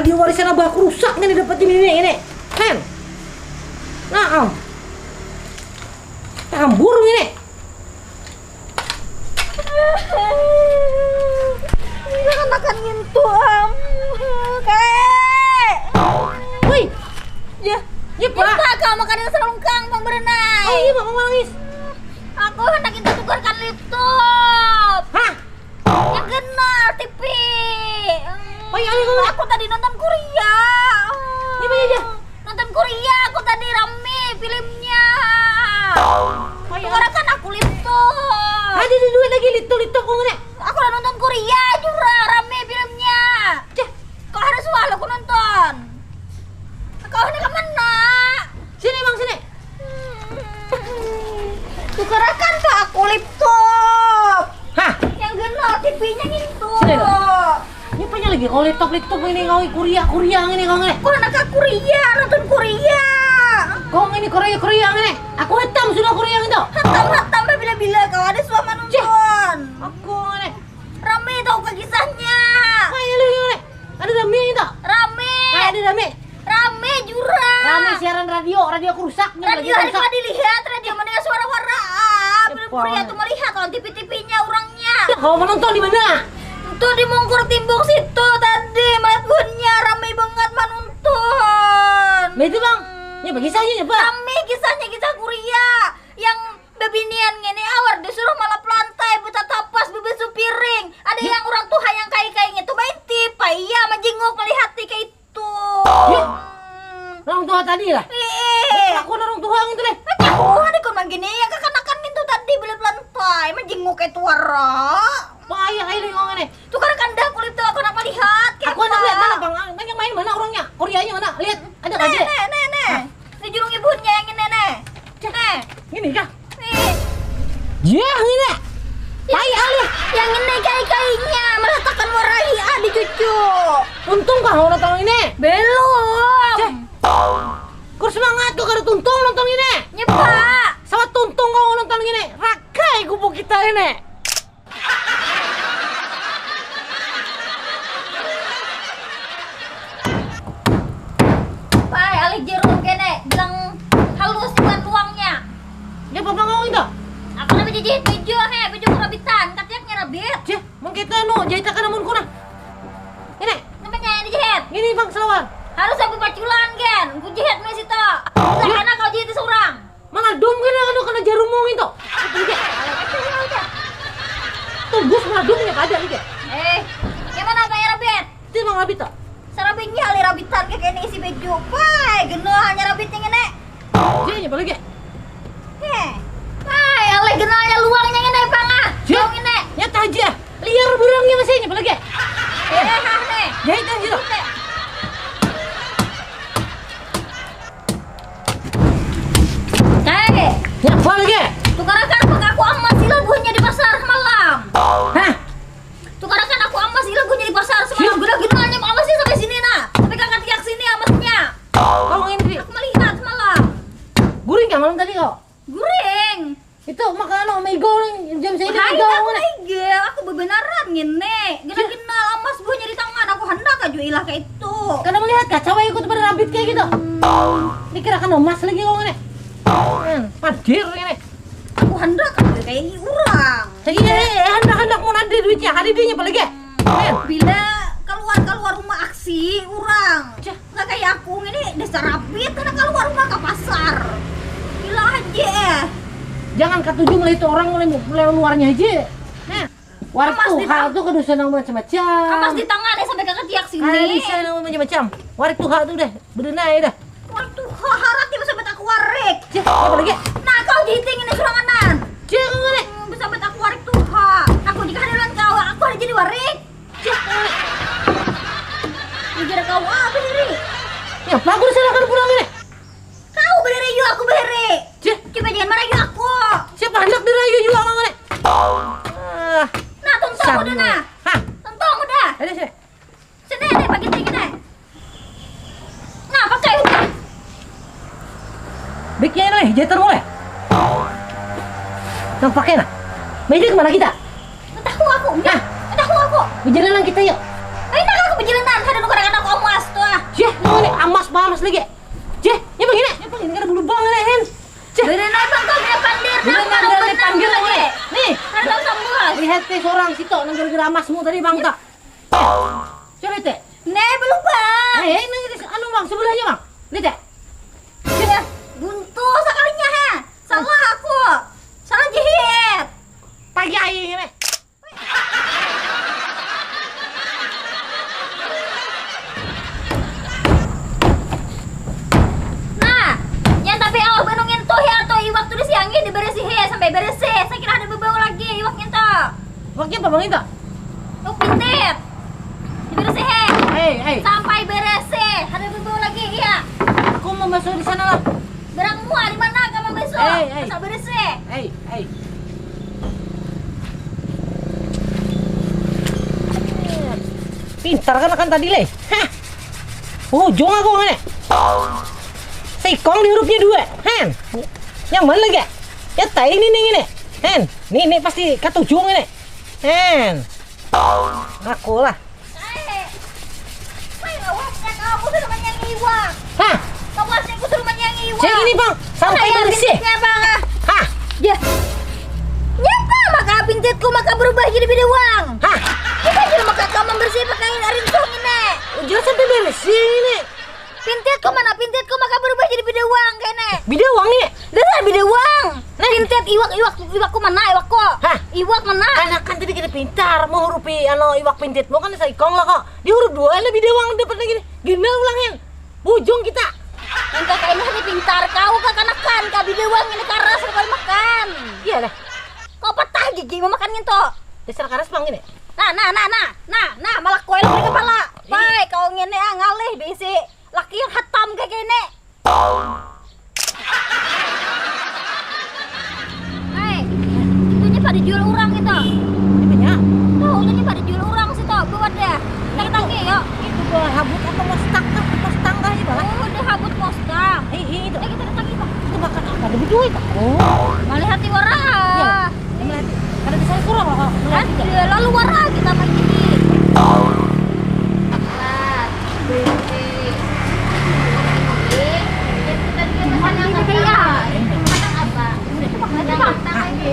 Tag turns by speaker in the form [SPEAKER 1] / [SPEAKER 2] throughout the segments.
[SPEAKER 1] Radio warisan abahku rusak nih dapetin ini. Kan? Nah, tambur ini.
[SPEAKER 2] Jangan makan ngintu Kek.
[SPEAKER 1] Woi.
[SPEAKER 2] Ya.
[SPEAKER 1] Ya, Pak.
[SPEAKER 2] Kau makanan serungkang Bang Berenai.
[SPEAKER 1] Oh iya, Bang nangis.
[SPEAKER 2] Aku hendak itu tukarkan laptop.
[SPEAKER 1] Hah?
[SPEAKER 2] Yang kenal TV.
[SPEAKER 1] Oh iya, iya.
[SPEAKER 2] Aku tadi nonton Korea.
[SPEAKER 1] Gimana aja?
[SPEAKER 2] Nonton Korea, aku tadi rame filmnya.
[SPEAKER 1] Oh iya.
[SPEAKER 2] Tukarkan aku laptop.
[SPEAKER 1] Ada duit lagi litu kok ngene.
[SPEAKER 2] Aku udah nonton Korea juga, rame filmnya.
[SPEAKER 1] Cih,
[SPEAKER 2] Kok harus walau aku nonton? Kau hendak kemana?
[SPEAKER 1] sini Bang sini.
[SPEAKER 2] Tukarakan Pak aku laptop.
[SPEAKER 1] Hah?
[SPEAKER 2] Yang kenal TV-nya gitu.
[SPEAKER 1] Sini loh. Ini tanya lagi kalau laptop ini kau Korea ini kau ngene.
[SPEAKER 2] Kok anak Korea nonton Korea?
[SPEAKER 1] Kau ini Korea ngene. Aku hitam sudah Korea itu.
[SPEAKER 2] Hatam bila-bila kau ada suama nonton.
[SPEAKER 1] Aku ngene.
[SPEAKER 2] Rame tau ke kisahnya.
[SPEAKER 1] Kayak lu ngene. Ada dami itu.
[SPEAKER 2] Rame.
[SPEAKER 1] Kayak ada dami.
[SPEAKER 2] Rame jurang.
[SPEAKER 1] Rame siaran radio aku rusak nih lagi
[SPEAKER 2] Radio hari
[SPEAKER 1] rusak.
[SPEAKER 2] kau dilihat, radio mendengar suara-suara. Film Korea tuh melihat on TV-TV-nya orangnya.
[SPEAKER 1] Kau menonton di mana?
[SPEAKER 2] Tuh di Mongkur Timbuk situ tadi melihat bunnya rame banget menonton.
[SPEAKER 1] Itu Bang. Ya bagi saya Pak.
[SPEAKER 2] Rame kisahnya kisah Korea yang bebinian ngene awar disuruh malah pelantai buta tapas bebesu piring. Ada yang orang tua yang kayak itu main tip, iya menjenguk melihat kayak itu.
[SPEAKER 1] Orang tua tadi lah. Aku orang tua gitu deh.
[SPEAKER 2] Tahu ada kon gini ya kekanakan itu tadi beli pelantai menjenguk kayak tuara.
[SPEAKER 1] Payah ini kau ngene.
[SPEAKER 2] Tuh kan kandah kulit tuh aku nak lihat.
[SPEAKER 1] Aku ada lihat mana Bang? Yang main mana orangnya? Koreanya mana? Lihat ada enggak sih?
[SPEAKER 2] Nih. Di jurung ibunya yang ini nih. Nih.
[SPEAKER 1] Ini kah?
[SPEAKER 2] Nih.
[SPEAKER 1] Ya, ini. Payah lu.
[SPEAKER 2] Yang ini kai-kainya meletakkan warai di cucu.
[SPEAKER 1] Untung kah kau nonton ini?
[SPEAKER 2] Belum.
[SPEAKER 1] Kur semangat kau kada tuntung nonton ini.
[SPEAKER 2] Nyepak.
[SPEAKER 1] Sama tuntung kau nonton ini. Rakai kubu kita ini.
[SPEAKER 2] Pai alik jeruk kene, bilang halus bukan tuangnya.
[SPEAKER 1] Ya papa kau itu.
[SPEAKER 2] Aku nak jahit baju kerabitan, katanya ngerabit.
[SPEAKER 1] Cih, mung kita jahitakan namun kuna. Ini,
[SPEAKER 2] Namanya yang dijahit.
[SPEAKER 1] ini Bang selawar.
[SPEAKER 2] Harus sampai paculan kan, ku jahit mes itu. Karena kau jahit seorang.
[SPEAKER 1] Mana dom kena jarum mung itu. Lihat. Tunggus mana domnya kada lihat.
[SPEAKER 2] Gimana kayak rabit?
[SPEAKER 1] Itu Bang Abit tak?
[SPEAKER 2] Sarabingnya ali rabitan kayak ini isi baju. Pai, genah hanya rabitnya ngene.
[SPEAKER 1] Dia nya balik.
[SPEAKER 2] Pai, ali genahnya luangnya ngene pangah.
[SPEAKER 1] Cik.
[SPEAKER 2] Luang ngene.
[SPEAKER 1] Nyata aja. Liar burungnya masih nya balik.
[SPEAKER 2] Hah nih.
[SPEAKER 1] Jahitan gitu. Ya, balik.
[SPEAKER 2] Tukarakan aku emas si lagunya di pasar semalam.
[SPEAKER 1] Hah?
[SPEAKER 2] Tukarakan aku emas si lagunya di pasar semalam. Guna-gunanya emas sih sampai sini nah. Sampai kakak tiak sini emasnya.
[SPEAKER 1] Kau ini
[SPEAKER 2] Aku melihat semalam.
[SPEAKER 1] guring kan malam tadi kau?
[SPEAKER 2] Guring.
[SPEAKER 1] Itu makan omego jam saya
[SPEAKER 2] Hai,
[SPEAKER 1] itu
[SPEAKER 2] aku lagi. Aku bebenaran ngene. Gina-gina emas buahnya di tangan. Aku hendak aja ilah kayak itu.
[SPEAKER 1] Karena melihat kacau ikut berabit kayak gitu. Dikirakan emas lagi kau ini. Padir ini.
[SPEAKER 2] Aku hendak aja kayak orang.
[SPEAKER 1] Hendak mau nanti duitnya, hari duitnya apa lagi?
[SPEAKER 2] Bila keluar rumah aksi orang. Nggak kayak aku ini desa rapit karena keluar rumah ke pasar. Gila aja.
[SPEAKER 1] Jangan ketujuh melihat itu orang mulai luarnya aja. Nah, warik Tuhan tuh kedusan macam-macam.
[SPEAKER 2] Emas di tangan deh sampai kakak tiak sini.
[SPEAKER 1] Di sana macam-macam. Warik Tuhan tuh udah berenai dah.
[SPEAKER 2] Waduh, harap dia sampai aku warik.
[SPEAKER 1] Apa lagi?
[SPEAKER 2] Nah, kau jiting ini suranganan.
[SPEAKER 1] Jangan ngene.
[SPEAKER 2] Sampai aku warik Tuhan. Aku jika hadiran kau, aku ada jadi warik. Jadi kau apa diri?
[SPEAKER 1] Ya, aku disalahkan pulang ini.
[SPEAKER 2] Kau berdiri yuk, aku berdiri. Coba jangan marah yuk aku.
[SPEAKER 1] Siapa hendak dirayu juga orang ini?
[SPEAKER 2] Nah, tuntung udah nah.
[SPEAKER 1] Hah?
[SPEAKER 2] Tuntung udah.
[SPEAKER 1] Ada sini.
[SPEAKER 2] Sini deh, pakai tinggi deh. Nah, pakai udah.
[SPEAKER 1] Bikin ini, jahitan mulai. Nang pakai nah. Meja kemana kita?
[SPEAKER 2] Entah aku.
[SPEAKER 1] Nah.
[SPEAKER 2] Entah aku.
[SPEAKER 1] Berjalan kita yuk.
[SPEAKER 2] Entah aku berjalan ada nukaran aku emas tuh.
[SPEAKER 1] nang gara-gara emasmu tadi bang tak. Coba teh.
[SPEAKER 2] Nih belum bang.
[SPEAKER 1] Ini anu bang sebelahnya bang. Lihat teh.
[SPEAKER 2] Sudah buntu sekalinya ha. Salah aku. Salah jahit.
[SPEAKER 1] Pagi aja ini.
[SPEAKER 2] Nah, yang tapi awak benungin tuh ya tuh iwak tuh disiangin diberesihin sampai bersih. Saya kira ada bebau lagi iwaknya tuh.
[SPEAKER 1] Waktu apa bang itu?
[SPEAKER 2] Tuh pintit. Diberesihin. Sampai bersih. Ada bebau lagi ya.
[SPEAKER 1] Aku mau masuk di sana lah.
[SPEAKER 2] Berangmu di mana kamu besok? Besok bersih.
[SPEAKER 1] Pintar kan tadi leh. Hah. Ujung aku ngene. Sikong di hurufnya 2. Hen. Yang mana lagi? Ya tai ini nih. Hen. Nih pasti katujung ini. Hen. Aku lah.
[SPEAKER 2] Awasnya kamu suruh menyanyi iwak.
[SPEAKER 1] Hah.
[SPEAKER 2] Awasnya aku suruh menyanyi iwak.
[SPEAKER 1] Cek ini bang. Sampai bersih.
[SPEAKER 2] Bang.
[SPEAKER 1] Hah.
[SPEAKER 2] Ya. Nyapa maka pintitku maka berubah jadi bidewang.
[SPEAKER 1] Hah.
[SPEAKER 2] Kita juga maka kau membersih pakai rinsung ini.
[SPEAKER 1] Jelas sampai bersih ini.
[SPEAKER 2] Pintitku mana pintitku maka berubah jadi bidewang kene.
[SPEAKER 1] Bidewang nih.
[SPEAKER 2] Dasar bidewang. Pintit iwakku mana iwakku?
[SPEAKER 1] Hah?
[SPEAKER 2] Iwak mana?
[SPEAKER 1] Anak kan tadi kita pintar mau hurufi iwak pintitmu kan saikong lah kok. Di huruf 2 lah bidewang dapat lagi nih. Gini ulangin. Bujung kita.
[SPEAKER 2] Engkau kayak ini hanya pintar kau kekanakan kau bidewang ini karas kau makan.
[SPEAKER 1] Iya lah.
[SPEAKER 2] Kau patah gigi mau makan gitu.
[SPEAKER 1] Dasar karas bang ini.
[SPEAKER 2] Nah, malah koel di kepala. Baik, kau ngene ngalih bisi laki yang hatam kayak gini. Hei, itunya pada jual orang itu.
[SPEAKER 1] Ini banyak.
[SPEAKER 2] Tuh, itunya pada jual orang sih tuh, buat deh. Kita tangki yuk.
[SPEAKER 1] Itu gua habut apa mustang kah ini bang?
[SPEAKER 2] Oh, udah habut mostang.
[SPEAKER 1] Itu.
[SPEAKER 2] Kita tangki bang.
[SPEAKER 1] Itu makan apa? Ada duit. Oh.
[SPEAKER 2] Malih hati wara.
[SPEAKER 1] Iya. Ada di sana kurang kok.
[SPEAKER 2] Ada lalu wara kita main gini.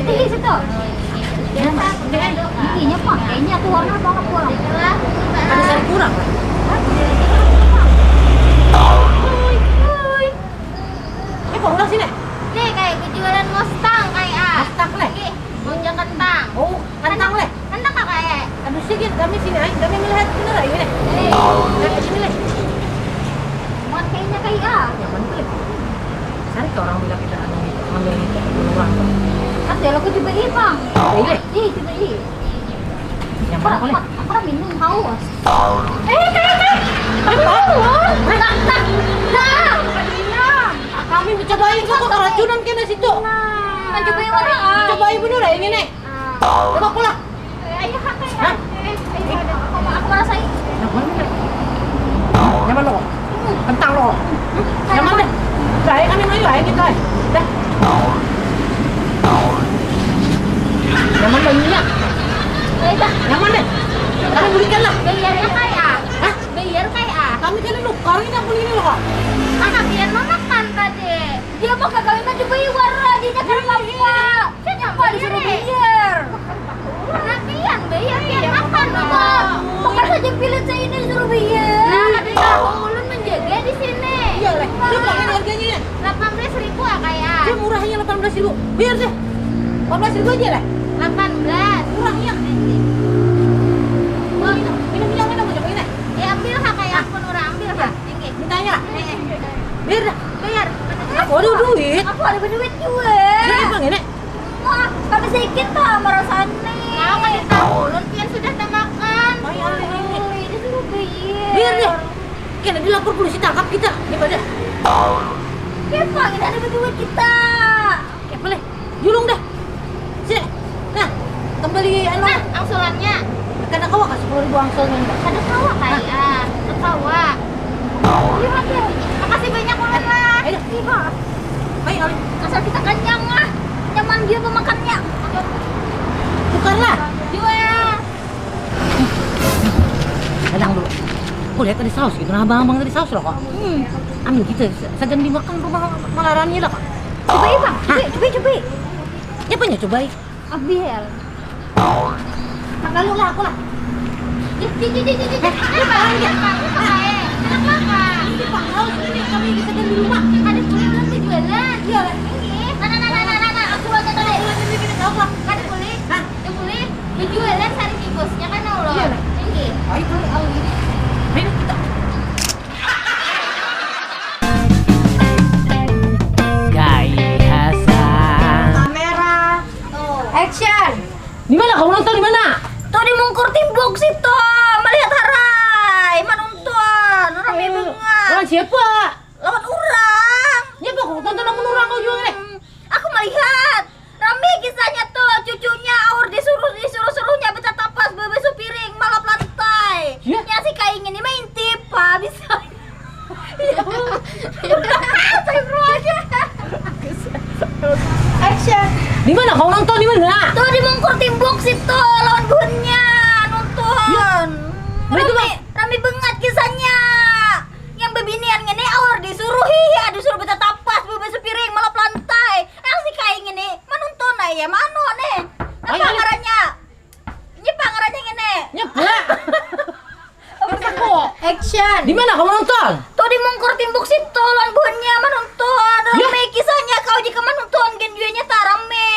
[SPEAKER 2] Tinggi situ. Giginya pakainya tuh warna banget kurang.
[SPEAKER 1] Ada sana kurang. Kok sini?
[SPEAKER 2] Nih kayak kejualan Mustang kayak.
[SPEAKER 1] Mustang leh.
[SPEAKER 2] Bonjang kentang.
[SPEAKER 1] Oh, kentang leh.
[SPEAKER 2] Kentang kayak.
[SPEAKER 1] Aduh sedikit kami sini aja. Kami melihat bener ini nih. Kayak sini leh.
[SPEAKER 2] Muat kayaknya kayak.
[SPEAKER 1] Nyaman tuh leh. Sari ke orang bilang kita ngambil itu orang.
[SPEAKER 2] Ada lo coba ini bang.
[SPEAKER 1] Ini.
[SPEAKER 2] Ih coba ini.
[SPEAKER 1] Yang mana boleh?
[SPEAKER 2] Aku minum haus.
[SPEAKER 1] Kami mencobain kok keracunan kena situ.
[SPEAKER 2] Mencobain orang.
[SPEAKER 1] Cobain bener ya ini nih. Coba pulang.
[SPEAKER 2] Ayo kakak ya. Aku rasain.
[SPEAKER 1] Nyaman lo. Kentang lo. Nyaman deh. Dah, kami mau ayo kita. Dah. Nyaman lo ini ya. Nyaman deh. Kami belikan lah.
[SPEAKER 2] Bayarnya kayak.
[SPEAKER 1] Hah?
[SPEAKER 2] Bayar kayak.
[SPEAKER 1] Kami kan nukar ini beli ini loh kok.
[SPEAKER 2] Kakak biar mama kan tadi. Dia mau kagak mau coba warna dia kan apa? Saya nyapa disuruh bayar. Nantian bayar biar makan bapak. Bukan saja pilih saya ini disuruh bayar. Nah, ada yang ulun menjaga di sini.
[SPEAKER 1] Iya lah. Coba kan harganya ya.
[SPEAKER 2] 18.000 ah kayak.
[SPEAKER 1] Dia murahnya 18.000. Biar deh. 18.000 aja lah.
[SPEAKER 2] 18.
[SPEAKER 1] Murahnya. Minum mau cobain deh.
[SPEAKER 2] Ya ambil kak kayak aku nurah ambil kak. Ini.
[SPEAKER 1] Mintanya lah. Biar dah.
[SPEAKER 2] Bayar.
[SPEAKER 1] Aku ada duit.
[SPEAKER 2] Aku ada duit juga.
[SPEAKER 1] Ini bang ini.
[SPEAKER 2] Wah, kami sedikit tuh merasanya. Nah, kasih tahu ulun pian sudah termakan. Ini disuruh bayar.
[SPEAKER 1] Biar deh. Kena dilapor polisi tangkap kita. Gimana?
[SPEAKER 2] Ya bang, ini ada duit kita.
[SPEAKER 1] Oke, boleh. Julung dah. Sini. Nah, kembali
[SPEAKER 2] Nah, angsurannya.
[SPEAKER 1] Karena kau kasih 10.000 angsulnya.
[SPEAKER 2] Ada kawa kayak. Kawa. Lihat deh. Makasih banyak ulun lah.
[SPEAKER 1] Ayo.
[SPEAKER 2] Iya.
[SPEAKER 1] Ayo, Ali.
[SPEAKER 2] Asal kita kenyang lah. Nyaman dia pemakannya.
[SPEAKER 1] Tukarlah.
[SPEAKER 2] Jual.
[SPEAKER 1] Kadang dulu. Kau lihat tadi saus gitu. Nah, abang-abang tadi saus loh kok. Ambil gitu. Segan dimakan rumah malarannya lah kok.
[SPEAKER 2] Cobain bang. Cobain.
[SPEAKER 1] Ya punya cobain.
[SPEAKER 2] Ambil.
[SPEAKER 1] Lalu lah aku lah. Kami bisa di rumah.
[SPEAKER 2] Ada kulit belum dijualan?
[SPEAKER 1] Iya.
[SPEAKER 2] Nah, aku baca tadi. Ada kulit? Ada kulit? Dijualan sari bungkusnya kan Allah.
[SPEAKER 1] Iya.
[SPEAKER 2] Ini.
[SPEAKER 1] Ayo ini. Ayo kita. Kamera.
[SPEAKER 2] Action.
[SPEAKER 1] Di mana kamu nonton di mana?
[SPEAKER 2] Tuh di Mungkur Timbuk situ. Melihat Harai. Menonton. Rame banget.
[SPEAKER 1] Orang siapa?
[SPEAKER 2] Lawan orang.
[SPEAKER 1] Ya kok tonton aku orang kau juga nih.
[SPEAKER 2] Aku melihat rame kisahnya tuh, cucunya Aur disuruhnya beca tapas bebesu piring malah lantai.
[SPEAKER 1] Ya?
[SPEAKER 2] Ya si kaing ini main tipa bisa. Saya aja. Action.
[SPEAKER 1] Di mana kau nonton di mana?
[SPEAKER 2] Tuh di Mungkur Timbuk situ lawan gunnya nonton.
[SPEAKER 1] Begitu,
[SPEAKER 2] Rame, rame banget kisahnya. Yang bebinian ini Aur disuruh beca tapas bebesu piring malah lantai. Yang si kaing ini menonton ya mano nih.
[SPEAKER 1] Ayo,
[SPEAKER 2] Apa
[SPEAKER 1] ayo.
[SPEAKER 2] ngarannya? Ini pangarannya ini.
[SPEAKER 1] Nyepla. Aku.
[SPEAKER 2] Action.
[SPEAKER 1] Di mana kamu nonton?
[SPEAKER 2] Tuh di Mungkur Timbuk situ lawan gunnya menonton. Rame kisahnya kau jika menonton genjuanya tak rame.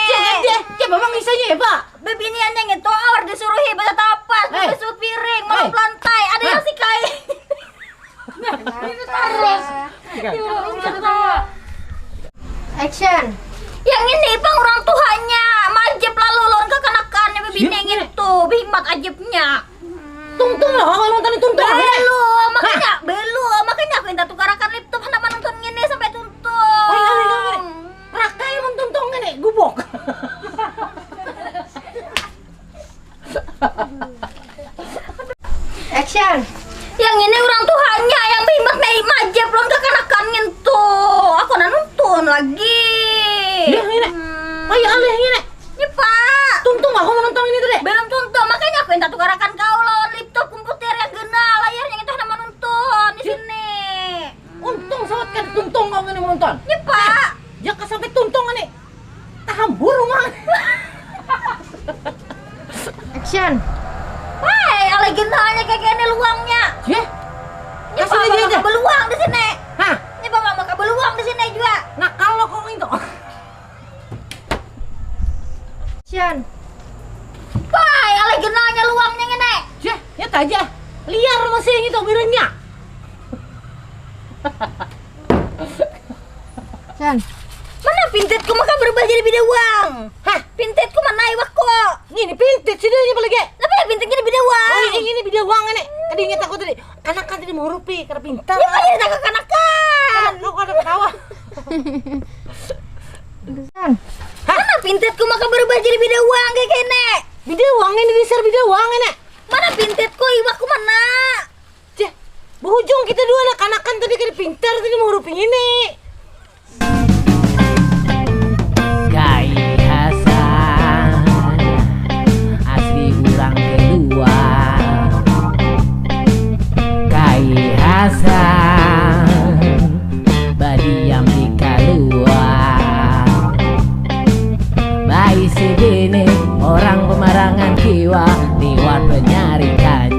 [SPEAKER 1] Ya memang kisahnya ya Pak.
[SPEAKER 2] Bebinian yang itu Aur disuruhi beca tapas bebesu piring malah lantai. Ada yang si kaing. Terus. Action. Yang ini bang orang tuanya majib lalu lawan kekanakannya bebini yang itu bihmat ajibnya.
[SPEAKER 1] Tungtung lah kalau nonton itu tungtung.
[SPEAKER 2] Makanya aku minta tukarakan laptop hendak menonton ini sampai tuntung.
[SPEAKER 1] Rakai mau tungtung ini gubok.
[SPEAKER 2] Action. Yang ini orang tuanya yang bihmat naik majib lawan kekanakan itu. Aku nonton lagi.
[SPEAKER 1] Ya ini. Ayo alih ini.
[SPEAKER 2] Ini Pak.
[SPEAKER 1] Tungtung aku mau nonton ini tuh deh.
[SPEAKER 2] Belum tuntung, makanya aku minta tukarakan kau lawan laptop komputer yang gena layarnya itu nama nonton di sini.
[SPEAKER 1] Untung sawat kan tungtung kau ini mau nonton.
[SPEAKER 2] Ini Pak.
[SPEAKER 1] Jangan sampai tungtung ini. Tahambur rumah.
[SPEAKER 2] Action. Hei, ala genanya kayak gini luangnya.
[SPEAKER 1] Ya.
[SPEAKER 2] Ini
[SPEAKER 1] Kasih aja aja.
[SPEAKER 2] beluang di sini.
[SPEAKER 1] Hah?
[SPEAKER 2] Ini bapak maka beluang di sini juga.
[SPEAKER 1] Nah kalau kau itu.
[SPEAKER 2] Action. Hei, ala genanya luangnya ini.
[SPEAKER 1] Ya, ya aja. Liar masih yang itu birunya.
[SPEAKER 2] Action. Mana pintetku maka berubah jadi bidawang.
[SPEAKER 1] Hah?
[SPEAKER 2] Pintetku mana iwak kok.
[SPEAKER 1] Ini pintit sini aja lagi.
[SPEAKER 2] Tapi ya pintetnya jadi bidawang.
[SPEAKER 1] Oh ini bidang uang ini. Tadi ingat aku tadi. Anak kan tadi mau rupi karena pintar.
[SPEAKER 2] Ya makanya tak kekanakan.
[SPEAKER 1] Kau ada ketawa.
[SPEAKER 2] Mana pintetku maka berubah jadi bidawang kayak gini.
[SPEAKER 1] Bidang uang ini besar bidang uang ini.
[SPEAKER 2] Mana pintetku iwakku mana?
[SPEAKER 1] Cih, berujung kita dua anak-anakan tadi kan pintar tadi mau rupi ini.
[SPEAKER 3] Gai Hasan asli orang kedua. Gai Hasan badiam di keluar. Bayi segini orang pemarangan jiwa liwat penyaringan